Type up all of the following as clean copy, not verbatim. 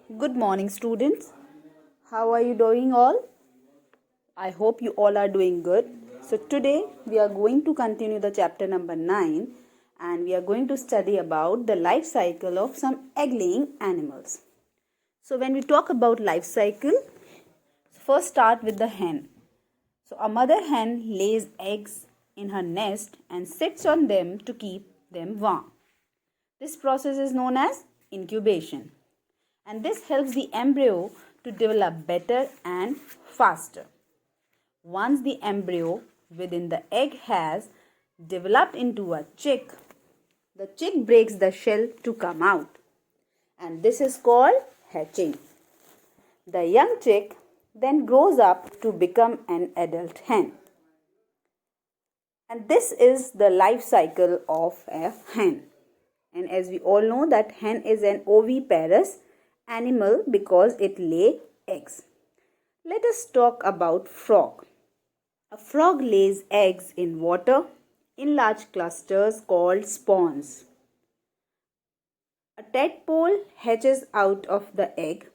Good morning, students. How are you doing all? I hope you all are doing good. So today we are going to continue the chapter number 9 and we are going to study about the life cycle of some egg-laying animals. So when we talk about life cycle, first start with the hen. So a mother hen lays eggs in her nest and sits on them to keep them warm. This process is known as incubation. And this helps the embryo to develop better and faster. Once the embryo within the egg has developed into a chick, the chick breaks the shell to come out, and this is called hatching. The young chick then grows up to become an adult hen. And this is the life cycle of a hen. And as we all know that hen is an oviparous animal because it lay eggs. Let us talk about frog. A frog lays eggs in water in large clusters called spawns. A tadpole hatches out of the egg,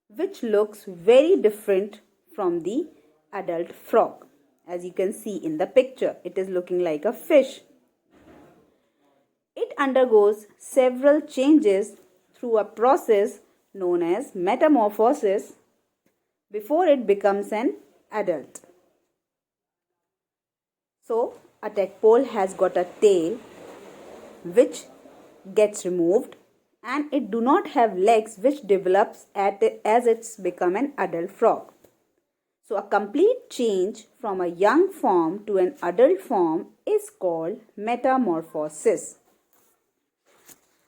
which looks very different from the adult frog. As you can see in the picture, it is looking like a fish. It undergoes several changes through a process known as metamorphosis before it becomes an adult. So, a tadpole has got a tail which gets removed and it do not have legs which develops as it's become an adult frog. So, a complete change from a young form to an adult form is called metamorphosis.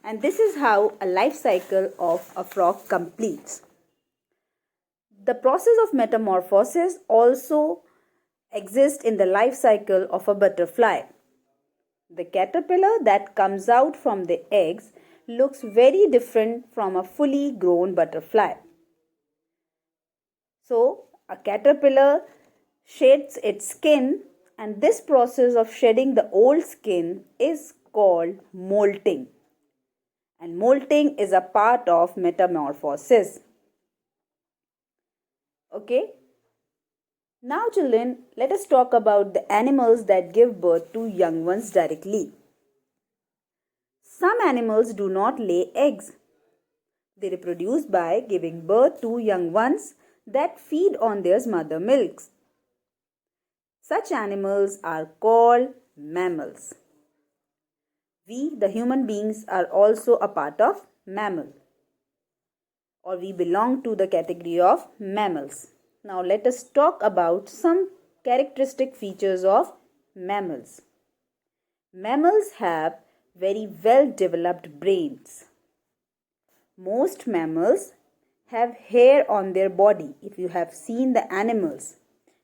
And this is how a life cycle of a frog completes. The process of metamorphosis also exists in the life cycle of a butterfly. The caterpillar that comes out from the eggs looks very different from a fully grown butterfly. So, a caterpillar sheds its skin, and this process of shedding the old skin is called molting. And molting is a part of metamorphosis. Okay. Now children, let us talk about the animals that give birth to young ones directly. Some animals do not lay eggs. They reproduce by giving birth to young ones that feed on their mother milks. Such animals are called mammals. We, the human beings, are also a part of mammal, or we belong to the category of mammals. Now let us talk about some characteristic features of mammals. Mammals have very well developed brains. Most mammals have hair on their body. If you have seen the animals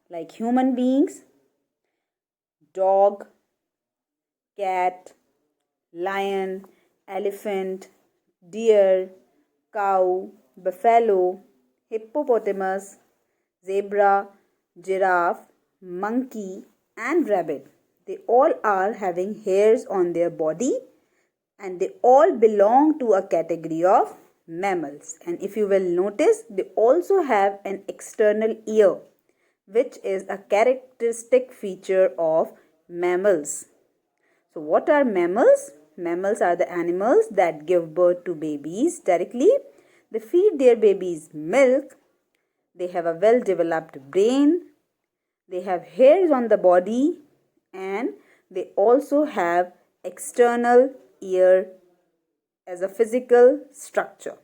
like human beings, dog, cat, lion, elephant, deer, cow, buffalo, hippopotamus, zebra, giraffe, monkey and rabbit. They all are having hairs on their body and they all belong to a category of mammals. And if you will notice, they also have an external ear, which is a characteristic feature of mammals. So what are mammals? Mammals are the animals that give birth to babies directly. They feed their babies milk. They have a well-developed brain. They have hairs on the body. And they also have external ear as a physical structure.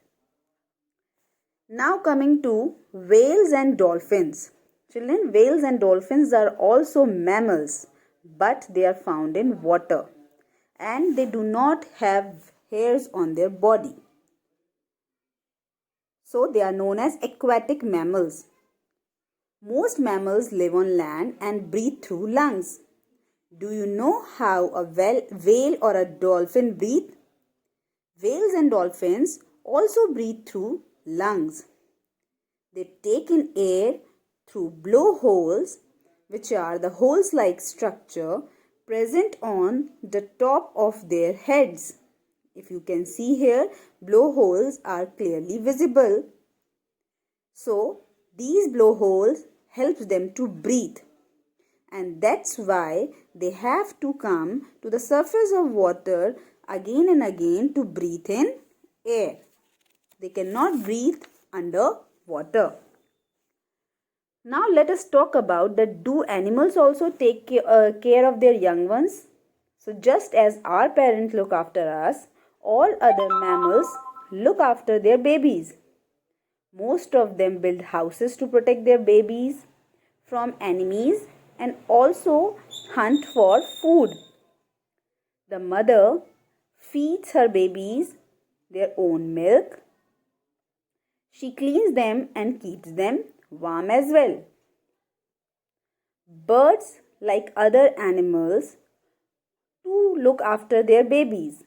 Now coming to whales and dolphins. Children, whales and dolphins are also mammals, but they are found in water and they do not have hairs on their body. So they are known as aquatic mammals. Most mammals live on land and breathe through lungs. Do you know how a whale or a dolphin breathe? Whales and dolphins also breathe through lungs. They take in air through blowholes, which are the holes-like structure present on the top of their heads. If you can see here, blowholes are clearly visible. So, these blowholes helps them to breathe. And that's why they have to come to the surface of water again and again to breathe in air. They cannot breathe under water. Now let us talk about that do animals also take care of their young ones? So just as our parents look after us, all other mammals look after their babies. Most of them build houses to protect their babies from enemies and also hunt for food. The mother feeds her babies their own milk. She cleans them and keeps them warm as well. Birds, like other animals, too look after their babies.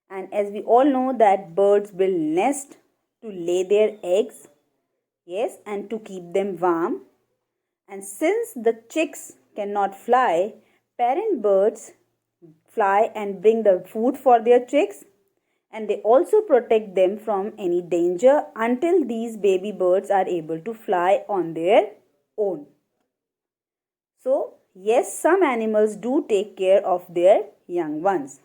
And as we all know that birds build nest to lay their eggs, yes, and to keep them warm. And since the chicks cannot fly, parent birds fly and bring the food for their chicks, and they also protect them from any danger until these baby birds are able to fly on their own. So, yes, some animals do take care of their young ones.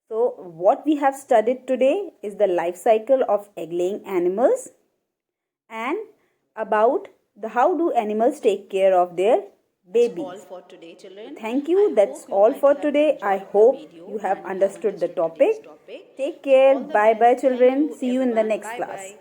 So, what we have studied today is the life cycle of egg-laying animals and about how do animals take care of their babies. All for today, children. Thank you. That's all for today. I hope you have understood the topic. Take care. Bye bye, children. See you in the next class.